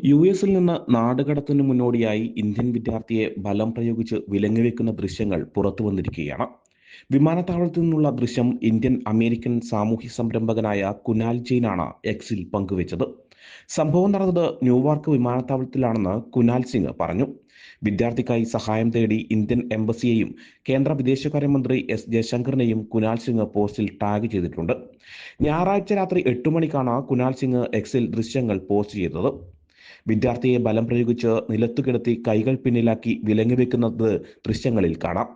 യുഎസിൽ നിന്ന് നാടുകടത്തിന് മുന്നോടിയായി ഇന്ത്യൻ വിദ്യാർത്ഥിയെ ബലം പ്രയോഗിച്ച് വിലങ്ങുവെക്കുന്ന ദൃശ്യങ്ങൾ പുറത്തുവന്നിരിക്കുകയാണ്. വിമാനത്താവളത്തിൽ നിന്നുള്ള ദൃശ്യം ഇന്ത്യൻ അമേരിക്കൻ സാമൂഹ്യ സംരംഭകനായ കുനാൽ ജെയിനാണ് എക്സിൽ പങ്കുവച്ചത്. സംഭവം നടന്നത് ന്യൂയോർക്ക് വിമാനത്താവളത്തിലാണെന്ന് കുനാൽ സിംഗ് പറഞ്ഞു. വിദ്യാർത്ഥിക്കായി സഹായം തേടി ഇന്ത്യൻ എംബസിയെയും കേന്ദ്ര വിദേശകാര്യമന്ത്രി എസ് ജയശങ്കറിനെയും കുനാൽ സിംഗ് പോസ്റ്റിൽ ടാഗ് ചെയ്തിട്ടുണ്ട്. ഞായറാഴ്ച രാത്രി 8 മണിക്കാണ് കുനാൽ സിംഗ് എക്സിൽ ദൃശ്യങ്ങൾ പോസ്റ്റ് ചെയ്തത്. വിദ്യാർത്ഥിയെ ബലം പ്രയോഗിച്ച് നിലത്തു കിടത്തി കൈകൾ പിന്നിലാക്കി വിലങ്ങുവെക്കുന്നത് ദൃശ്യങ്ങളിൽ കാണാം.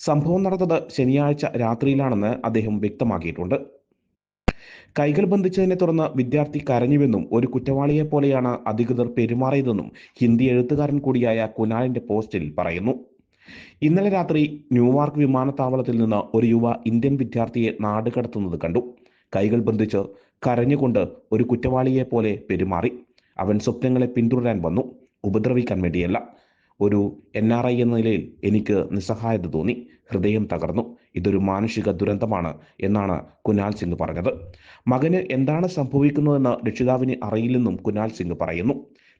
സംഭവം നടന്നത് ശനിയാഴ്ച രാത്രിയിലാണെന്ന് അദ്ദേഹം വ്യക്തമാക്കിയിട്ടുണ്ട്. കൈകൾ ബന്ധിച്ചതിനെ തുടർന്ന് വിദ്യാർത്ഥി കരഞ്ഞുവെന്നും ഒരു കുറ്റവാളിയെ പോലെയാണ് അധികൃതർ പെരുമാറിയതെന്നും ഹിന്ദി എഴുത്തുകാരൻ കൂടിയായ കുനാലിന്റെ പോസ്റ്റിൽ പറയുന്നു. ഇന്നലെ രാത്രി ന്യൂയോർക്ക് വിമാനത്താവളത്തിൽ നിന്ന് ഒരു യുവ ഇന്ത്യൻ വിദ്യാർത്ഥിയെ നാടുകടത്തുന്നത് കണ്ടു. കൈകൾ ബന്ധിച്ച് കരഞ്ഞുകൊണ്ട് ഒരു കുറ്റവാളിയെ പോലെ പെരുമാറി. അവൻ സ്വപ്നങ്ങളെ പിന്തുടരാൻ വന്നു, ഉപദ്രവിക്കാൻ വേണ്ടിയല്ല. ഒരു NRI എന്ന നിലയിൽ എനിക്ക് നിസ്സഹായത തോന്നി, ഹൃദയം തകർന്നു. ഇതൊരു മാനുഷിക ദുരന്തമാണ് എന്നാണ് കുനാൽ സിംഗ് പറഞ്ഞത്. മകന് എന്താണ് സംഭവിക്കുന്നതെന്ന് രക്ഷിതാവിന് അറിയില്ലെന്നും കുനാൽ സിംഗ് പറയുന്നു.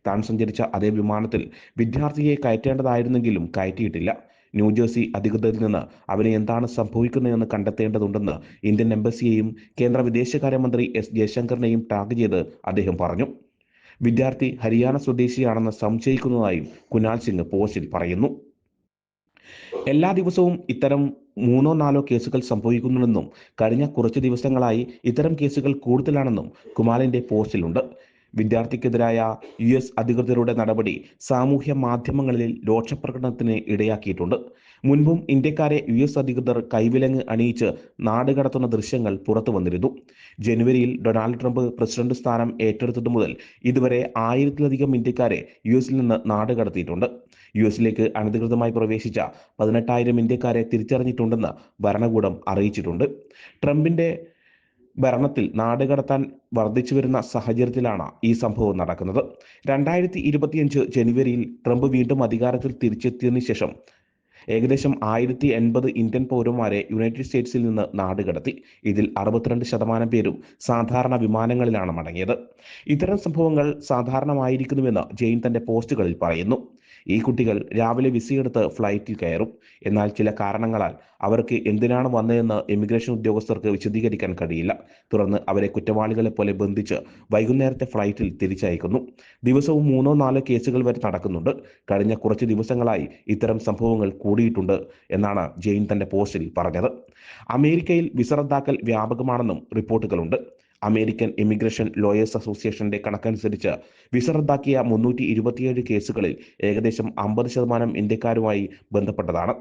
താൻ സഞ്ചരിച്ച അതേ വിമാനത്തിൽ വിദ്യാർത്ഥിയെ കയറ്റേണ്ടതായിരുന്നെങ്കിലും കയറ്റിയിട്ടില്ല. ന്യൂജേഴ്സി അധികൃതരിൽ നിന്ന് അവന് എന്താണ് സംഭവിക്കുന്നതെന്ന് കണ്ടെത്തേണ്ടതുണ്ടെന്ന് ഇന്ത്യൻ എംബസിയെയും കേന്ദ്ര വിദേശകാര്യമന്ത്രി എസ് ജയശങ്കറിനെയും ടാഗ് ചെയ്ത് അദ്ദേഹം പറഞ്ഞു. വിദ്യാർത്ഥി ഹരിയാന സ്വദേശിയാണെന്ന് സംശയിക്കുന്നതായും കുനാൽ സിംഗ് പോസ്റ്റിൽ പറയുന്നു. എല്ലാ ദിവസവും ഇത്തരം 3-4 കേസുകൾ സംഭവിക്കുന്നുണ്ടെന്നും കഴിഞ്ഞ കുറച്ച് ദിവസങ്ങളായി ഇത്തരം കേസുകൾ കൂടുതലാണെന്നും കുമാലിന്റെ പോസ്റ്റിലുണ്ട്. വിദ്യാർത്ഥിക്കെതിരായ US അധികൃതരുടെ നടപടി സാമൂഹ്യ മാധ്യമങ്ങളിൽ രോഷപ്രകടനത്തിന് ഇടയാക്കിയിട്ടുണ്ട്. മുൻപും ഇന്ത്യക്കാരെ US അധികൃതർ കൈവിലങ്ങ് അണിയിച്ച് നാടുകടത്തുന്ന ദൃശ്യങ്ങൾ പുറത്തു വന്നിരുന്നു. ജനുവരിയിൽ ഡൊണാൾഡ് ട്രംപ് പ്രസിഡന്റ് സ്ഥാനം ഏറ്റെടുത്തതു മുതൽ ഇതുവരെ 1000-ലധികം ഇന്ത്യക്കാരെ US-ൽ നിന്ന് നാടുകടത്തിയിട്ടുണ്ട്. US-ലേക്ക് അനധികൃതമായി പ്രവേശിച്ച 18,000 ഇന്ത്യക്കാരെ തിരിച്ചറിഞ്ഞിട്ടുണ്ടെന്ന് ഭരണകൂടം അറിയിച്ചിട്ടുണ്ട്. ട്രംപിന്റെ ഭരണത്തിൽ നാടുകടത്താൻ വർദ്ധിച്ചു വരുന്ന സാഹചര്യത്തിലാണ് ഈ സംഭവം നടക്കുന്നത്. 2025 ജനുവരിയിൽ ട്രംപ് വീണ്ടും അധികാരത്തിൽ തിരിച്ചെത്തിയതിനു ശേഷം ഏകദേശം 1080 ഇന്ത്യൻ പൗരന്മാരെ യുണൈറ്റഡ് സ്റ്റേറ്റ്സിൽ നിന്ന് നാടുകടത്തി. ഇതിൽ 62% പേരും സാധാരണ വിമാനങ്ങളിലാണ് മടങ്ങിയത്. ഇത്തരം സംഭവങ്ങൾ സാധാരണമായിരിക്കുന്നുവെന്ന് ജെയിൻ തന്റെ പോസ്റ്റുകളിൽ പറയുന്നു. ഈ കുട്ടികൾ രാവിലെ വിസയെടുത്ത് ഫ്ലൈറ്റിൽ കയറും. എന്നാൽ ചില കാരണങ്ങളാൽ അവർക്ക് എന്തിനാണ് വന്നതെന്ന് ഇമിഗ്രേഷൻ ഉദ്യോഗസ്ഥർക്ക് വിശദീകരിക്കാൻ കഴിയില്ല. തുടർന്ന് അവരെ കുറ്റവാളികളെ പോലെ ബന്ധിച്ച് വൈകുന്നേരത്തെ ഫ്ലൈറ്റിൽ തിരിച്ചയക്കുന്നു. ദിവസവും 3-4 കേസുകൾ വരെ നടക്കുന്നുണ്ട്. കഴിഞ്ഞ കുറച്ച് ദിവസങ്ങളായി ഇത്തരം സംഭവങ്ങൾ കൂടിയിട്ടുണ്ട് എന്നാണ് ജെയിൻ തന്റെ പോസ്റ്റിൽ പറഞ്ഞത്. അമേരിക്കയിൽ വിസ റദ്ദാക്കൽ വ്യാപകമാണെന്നും റിപ്പോർട്ടുകളുണ്ട്. അമേരിക്കൻ ഇമിഗ്രേഷൻ ലോയേഴ്സ് അസോസിയേഷന്റെ കണക്കനുസരിച്ച് വിസ റദ്ദാക്കിയ 327 കേസുകളിൽ ഏകദേശം 50% ഇന്ത്യക്കാരുമായി ബന്ധപ്പെട്ടതാണ്.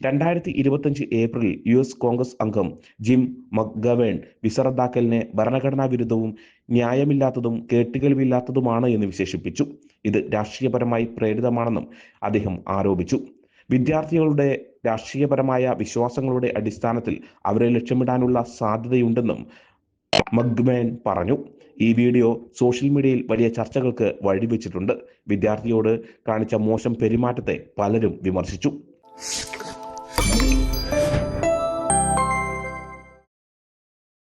2025 ഏപ്രിലിൽ US കോൺഗ്രസ് അംഗം ജിം മക്ഗവേൺ വിസ റദ്ദാക്കലിനെ ഭരണഘടനാ വിരുദ്ധവും ന്യായമില്ലാത്തതും കേട്ടുകേൾവിയില്ലാത്തതുമാണ് എന്ന് വിശേഷിപ്പിച്ചു. ഇത് രാഷ്ട്രീയപരമായി പ്രേരിതമാണെന്നും അദ്ദേഹം ആരോപിച്ചു. വിദ്യാർത്ഥികളുടെ രാഷ്ട്രീയപരമായ വിശ്വാസങ്ങളുടെ അടിസ്ഥാനത്തിൽ അവരെ ലക്ഷ്യമിടാനുള്ള സാധ്യതയുണ്ടെന്നും മക്ഗവേൺ പറഞ്ഞു. ഈ വീഡിയോ സോഷ്യൽ മീഡിയയിൽ വലിയ ചർച്ചകൾക്ക് വഴിവെച്ചിട്ടുണ്ട്. വിദ്യാർത്ഥിയോട് കാണിച്ച മോശം പെരുമാറ്റത്തെ പലരും വിമർശിച്ചു.